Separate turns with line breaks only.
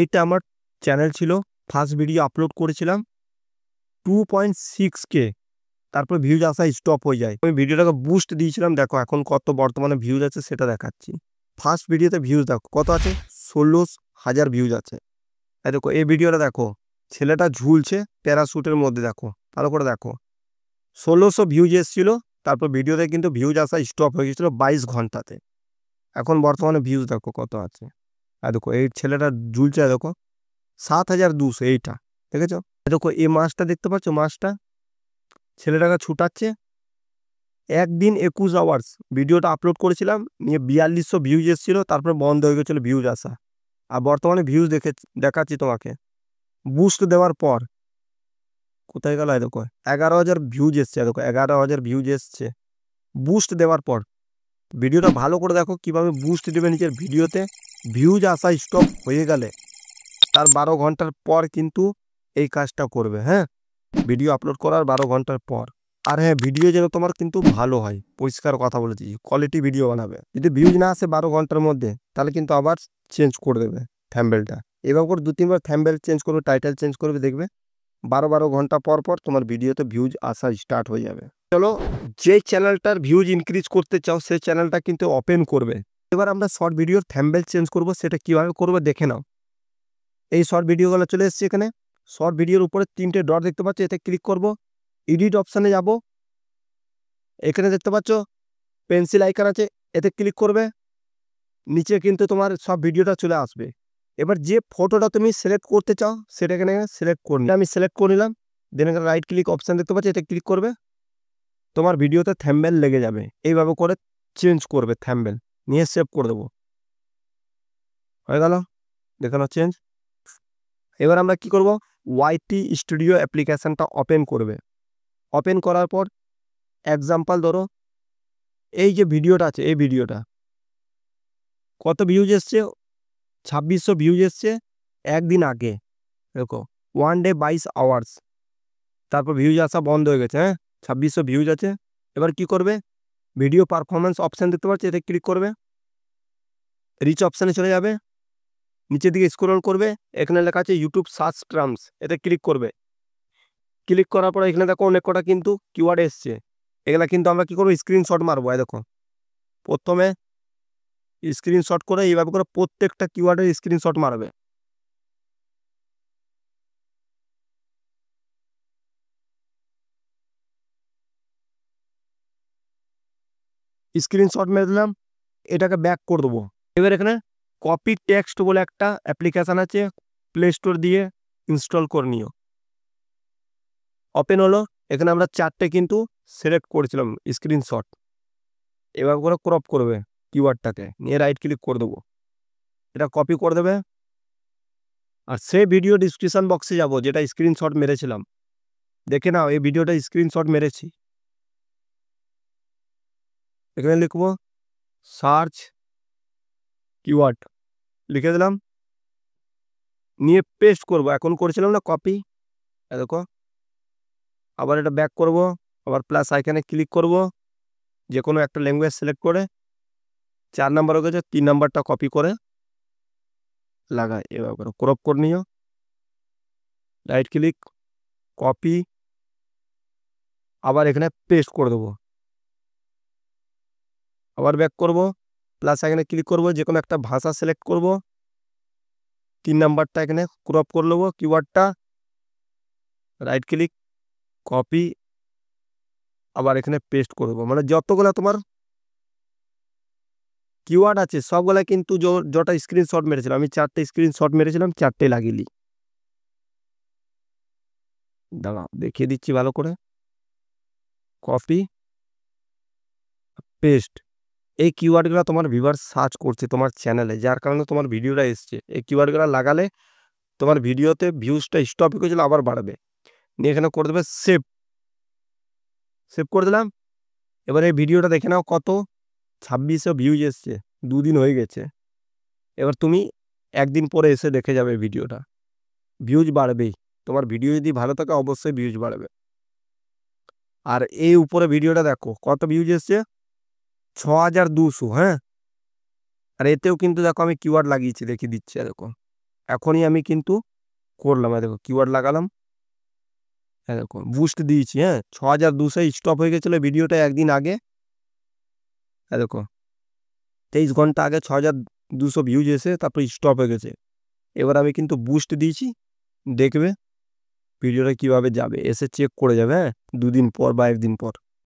এইটা আমার চ্যানেল ছিল, ফার্স্ট ভিডিও আপলোড করেছিলাম 2.6K, তারপর ভিউজ আসা স্টপ হয়ে যায়। আমি ভিডিওটাকে বুস্ট দিয়েছিলাম, দেখো এখন কত বর্তমানে ভিউজ আছে সেটা দেখাচ্ছি। ফার্স্ট ভিডিওতে ভিউজ দেখো কত আছে, 16,000 ভিউজ আছে। এই দেখো এই ভিডিওটা দেখো, ছেলেটা ঝুলছে প্যারাশুটের মধ্যে, দেখো ভালো করে দেখো, 1600 ভিউজ এসেছিল। তারপর ভিডিওতে কিন্তু ভিউজ আসা স্টপ হয়ে গেছিলো 22 ঘন্টাতে। এখন বর্তমানে ভিউজ দেখো কত আছে। আর দেখো এই ছেলেটা ঝুলছে, দেখো 7,200, এইটা দেখেছো। দেখো এই মাছটা দেখতে পাচ্ছ, মাছটা ছেলেটাকে ছুটাচ্ছে। একদিন 21 আওয়ার্স ভিডিওটা আপলোড করেছিলাম, নিয়ে 4200 ভিউজ এসেছিলো, তারপর বন্ধ হয়ে গেছিলো ভিউজ আসা। আর বর্তমানে ভিউজ দেখাচ্ছি তোমাকে। বুস্ট দেওয়ার পর কোথায় গেল, দেখো 11,000 ভিউজ এসছে, দেখো 11,000 ভিউজ এসছে বুস্ট দেওয়ার পর। ভিডিওটা ভালো করে দেখো কিভাবে বুস্ট দেবে নিজের ভিডিওতে। ভিউজ আসা স্টপ হয়ে গেলে তার 12 ঘন্টার পর কিন্তু এই কাজটা করবে। হ্যাঁ, ভিডিও আপলোড করার 12 ঘন্টার পর। আর হ্যাঁ, ভিডিও যেন তোমার কিন্তু ভালো হয়, পরিষ্কার কথা বলেছি, কোয়ালিটি ভিডিও বানাবে। যদি ভিউজ না আসে 12 ঘন্টার মধ্যে, তাহলে কিন্তু আবার চেঞ্জ করে দেবে থ্যাম্বনেলটা। এবার করে 2-3 বার থ্যাম্বনেল চেঞ্জ করবে, টাইটেল চেঞ্জ করবে, দেখবে 12 ঘন্টা পর পর তোমার ভিডিওতে ভিউজ আসা স্টার্ট হয়ে যাবে। চলো, যে চ্যানেলটার ভিউজ ইনক্রিজ করতে চাও সেই চ্যানেলটা কিন্তু ওপেন করবে। এবার আমরা শর্ট ভিডিওর থ্যাম্বনেল চেঞ্জ করব, সেটা কিভাবে করবো দেখে নাও। এই শর্ট ভিডিওগুলো চলে এসেছে এখানে। শর্ট ভিডিওর উপরে 3টে ডট দেখতে পাচ্ছ, এতে ক্লিক করব। এডিট অপশানে যাব, এখানে দেখতে পাচ্ছ পেন্সিল আইকন আছে, এতে ক্লিক করবে। নিচে কিন্তু তোমার সব ভিডিওটা চলে আসবে। এবার যে ফটোটা তুমি সিলেক্ট করতে চাও সেটা এখানে সিলেক্ট করে নিলাম। আমি সিলেক্ট করে নিলাম, দেন এখানে রাইট ক্লিক অপশান দেখতে পাচ্ছি, এতে ক্লিক করবে। তোমার ভিডিওতে থ্যাম্বনেল লেগে যাবে। এইভাবে করে চেঞ্জ করবে থ্যাম্বনেল, নিয়ে সেভ করে দেবো। হয়ে গেল, দেখানো চেঞ্জ। এবার আমরা কি করব, ওয়াইটি স্টুডিও অ্যাপ্লিকেশনটা ওপেন করবে। ওপেন করার পর এক্সাম্পল ধরো এই যে ভিডিওটা আছে, এই ভিডিওটা কত ভিউজ এসছে, 2600 ভিউজ এসছে একদিন আগে। দেখো 1 ডে 22 আওয়ার্স, তারপর ভিউজ আসা বন্ধ হয়ে গেছে। হ্যাঁ, 2600 ভিউজ আছে। এবার কি করবে, ভিডিও পারফরমেন্স অপশান দেখতে পাচ্ছি, এতে ক্লিক করবে। রিচ অপশানে চলে যাবে, নিচের দিকে স্ক্রল করবে, এখানে লেখা আছে ইউটিউব সার্চ টার্মস, এতে ক্লিক করবে। ক্লিক করার পর এখানে দেখো অনেক কটা কিন্তু কিওয়ার্ড এসছে। এগুলা কিন্তু আমরা কি করবো, স্ক্রিনশট মারবো। দেখো প্রথমে স্ক্রিনশট করে এইভাবে করে প্রত্যেকটা কিওয়ার্ডের স্ক্রিনশট মারবে। স্ক্রিনশট মেরে দিলাম, এটাকে ব্যাক করে দেবো। এবার এখানে কপি টেক্সট বলে একটা অ্যাপ্লিকেশান আছে, প্লে স্টোর দিয়ে ইনস্টল করে নিও। ওপেন হলো, এখানে আমরা 4টে কিন্তু সিলেক্ট করেছিলাম স্ক্রিনশট। এবার করে ক্রপ করবে কিওয়ার্ডটাকে, নিয়ে রাইট ক্লিক করে দেবো, এটা কপি করে দেবে। আর সেই ভিডিও ডিসক্রিপশন বক্সে যাব, যেটা স্ক্রিনশট মেরেছিলাম, দেখে নাও এই ভিডিওটা স্ক্রিনশট মেরেছি। এখানে লিখবো সার্চ কিওয়ার্ড, লিখে দিলাম, নিয়ে পেস্ট করব। এখন করেছিলাম না কপি, দেখো আবার এটা ব্যাক করব, আবার প্লাস আইকনে ক্লিক করব, যে কোনো একটা ল্যাঙ্গুয়েজ সিলেক্ট করে 4 নাম্বার হয়ে গেছে, 3 নাম্বারটা কপি করে লাগাই। এবার করে ক্রপ করে নিও, রাইট ক্লিক, কপি, আবার এখানে পেস্ট করে দেবো। আবার ব্যাক করব, প্লাস এখানে ক্লিক করব, যে কোনো একটা ভাষা সিলেক্ট করব, 3 নাম্বারটা এখানে ক্রপ করে নেবো কিওয়ার্ডটা, রাইট ক্লিক, কপি, আবার এখানে পেস্ট করে দেবো। মানে যতগুলো তোমার কিওয়ার্ড আছে সবগুলা কিন্তু যটা স্ক্রিনশট মেরেছিলাম, আমি 4টে স্ক্রিনশট মেরেছিলাম, 4টে লাগিয়ে নিই। দাঁড়াও দেখিয়ে দিচ্ছি ভালো করে, কপি, পেস্ট। এই কিওয়ার্ডগুলো তোমার ভিউয়ার সার্চ করছে তোমার চ্যানেলে, যার কারণে তোমার ভিডিওটা এসছে। এই কিওয়ার্ডগুলো লাগালে তোমার ভিডিওতে ভিউজটা স্টপ হয়েছিল, আবার বাড়বে। নিয়ে এখানে করে দেবে সেভ, সেভ করে দিলাম। এবার এই ভিডিওটা দেখে নাও কত, 2600 ভিউজ এসছে, 2 দিন হয়ে গেছে। এবার তুমি একদিন পরে এসে দেখে যাবে ভিডিওটা, ভিউজ বাড়বেই। তোমার ভিডিও যদি ভালো থাকে অবশ্যই ভিউজ বাড়বে। আর এই উপরে ভিডিওটা দেখো কত ভিউজ এসছে, 6200। হ্যাঁ, আর এতেও কিন্তু দেখো আমি কিওয়ার্ড লাগিয়েছি, দেখিয়ে দিচ্ছি। দেখো এখনই আমি কিন্তু করলাম, দেখো কিওয়ার্ড লাগালাম, দেখো বুস্ট দিয়েছি। হ্যাঁ, 6200 স্টপ হয়ে গেছিলো ভিডিওটা একদিন আগে। দেখো 23 ঘন্টা আগে 6200 ভিউজ এসে তারপর স্টপ হয়ে গেছে। এবার আমি কিন্তু বুস্ট দিয়েছি, দেখবে ভিডিওটা কিভাবে যাবে, এসে চেক করে যাবে। হ্যাঁ, 2 দিন পর বা 1 দিন পর।